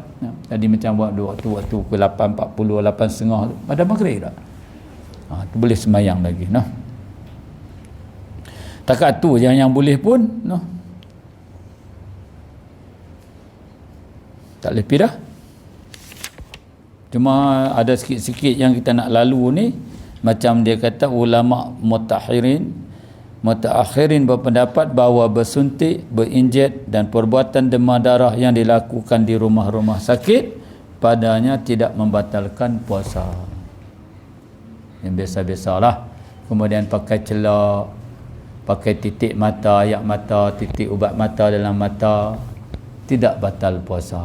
Tadi macam buat waktu ke 8.40, 8.30 tu. Ada maghrib tak? Tu boleh semayang lagi. Takat tu yang boleh pun. Tak boleh pergi dah. Cuma ada sikit-sikit yang kita nak lalu ni. Macam dia kata ulama mutaakhirin berpendapat bahawa bersuntik, berinjek dan perbuatan demam darah yang dilakukan di rumah-rumah sakit padanya tidak membatalkan puasa. Yang biasa-biasalah. Kemudian pakai celak, pakai titik mata, ayak mata, titik ubat mata dalam mata, tidak batal puasa.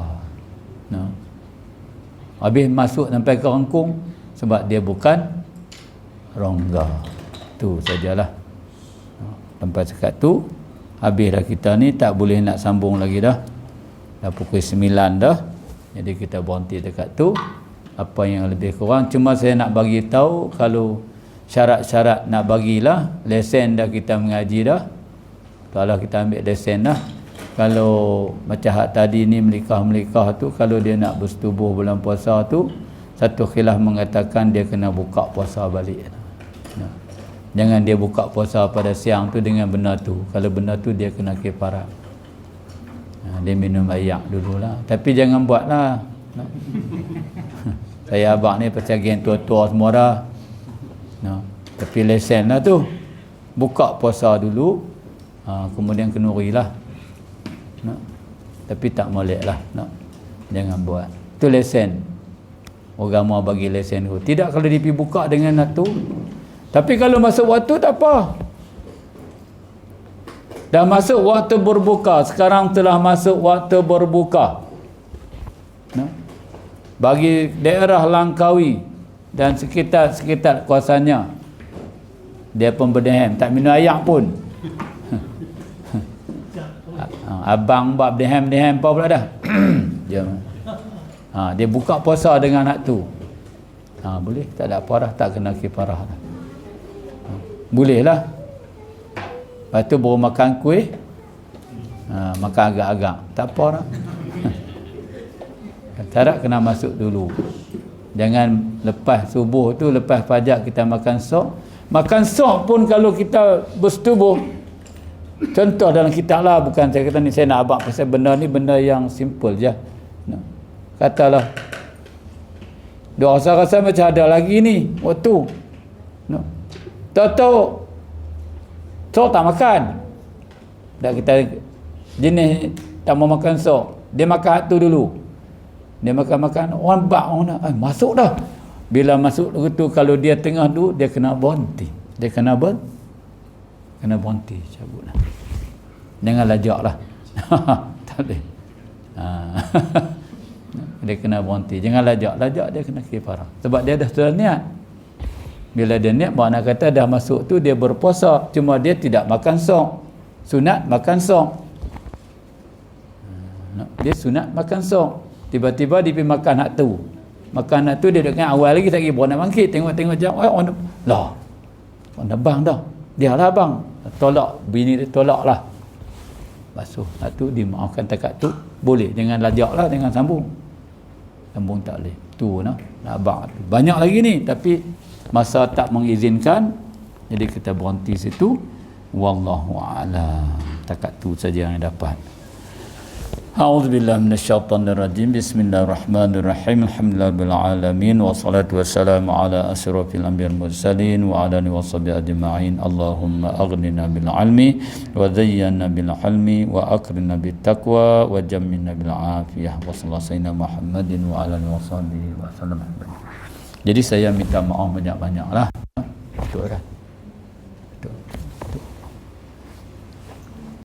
Habis masuk sampai ke rangkung sebab dia bukan rongga. Tu sajalah. Sampai sekat tu habis dah, kita ni tak boleh nak sambung lagi dah. Dah pukul 9 dah. Jadi kita berhenti dekat tu. Apa yang lebih kurang, cuma saya nak bagi tahu kalau syarat-syarat nak bagilah lesen dah, kita mengaji dah. Kalau kita ambil lesen dah. Kalau macam hak tadi ni melikah tu, kalau dia nak bersetubuh bulan puasa tu, satu khilaf mengatakan dia kena buka puasa balik. Jangan dia buka puasa pada siang tu dengan benda tu. Kalau benda tu dia kena kifarat. Dia minum ayak dululah. Tapi jangan buatlah. Saya abang ni pasal geng tua-tua semua dah. Tapi lesen lah tu. Buka puasa dulu. Kemudian kenurilah. Tapi tak molek lah. Jangan buat. Itu lesen. Agama bagi lesen tu. Tidak kalau dia pergi buka dengan tu. Tapi kalau masuk waktu tak apa. Dah masuk waktu berbuka. Sekarang telah masuk waktu berbuka. Bagi daerah Langkawi dan sekitar kawasannya, dia pun berdehem, tak minum ayak pun. Abang buat berdehem apa pula dah. Dia buka puasa dengan hak tu. Boleh, tak ada apa dah, tak kena kifarah dah. Boleh lah. Lepas tu baru makan kuih, makan agak-agak, tak apa dah. Syarat kena masuk dulu. Jangan lepas subuh tu, lepas fajar kita makan sok. Makan sok pun kalau kita bersetubuh, contoh dalam kitab lah, bukan saya kata ni saya nak abang pasal benda ni benda yang simple je. Katalah dia rasa macam ada lagi ni waktu. Tahu-tahu sok tak makan. Dah kita jenis tak mau makan sok, dia makan hak tu dulu. Dia makan-makan, orang bak orang nak, masuk dah. Bila masuk tu, kalau dia tengah tu, dia kena berhenti. Dia kena berhenti, cabutlah. Jangan lajak lah. Tak boleh. Dia kena berhenti. Jangan lajak dia kena kifarah. Sebab dia dah sudah niat. Bila dia niat, makna kata dah masuk tu, dia berpuasa. Cuma dia tidak makan sok. Sunat makan sok. Dia sunat makan sok. Tiba-tiba dia pergi makan hak tu. Makan hak tu dia dengan awal lagi tak kira nak bangkit. Tengok jam. Lah. Orang bang dah. Dia lah bang. Tolak. Bini dia tolak lah. Basuh. Hak tu dimaafkan takat tu. Boleh. Jangan lajak lah. Jangan sambung. Sambung tak boleh. Tu nak abang tu. Banyak lagi ni. Tapi masa tak mengizinkan. Jadi kita berhenti situ. Wallahu'alam. Takat tu saja yang dapat. A'udzubillahi minasyaitonirrajim. Bismillahirrahmanirrahim. Alhamdulillahirabbil alamin wassalatu wassalamu ala asyrafil anbiya'il mursalin wa ala alihi washabihi ajma'in. Allahumma aghnina bil ilmi wa zayyana bil hilmi wa akrimna bit taqwa wa jammilna bil afiyah. Wa sallallahu Muhammadin wa ala alihi washabihi wa sallam. Jadi saya minta maaf banyak-banyak lah. Betul kan?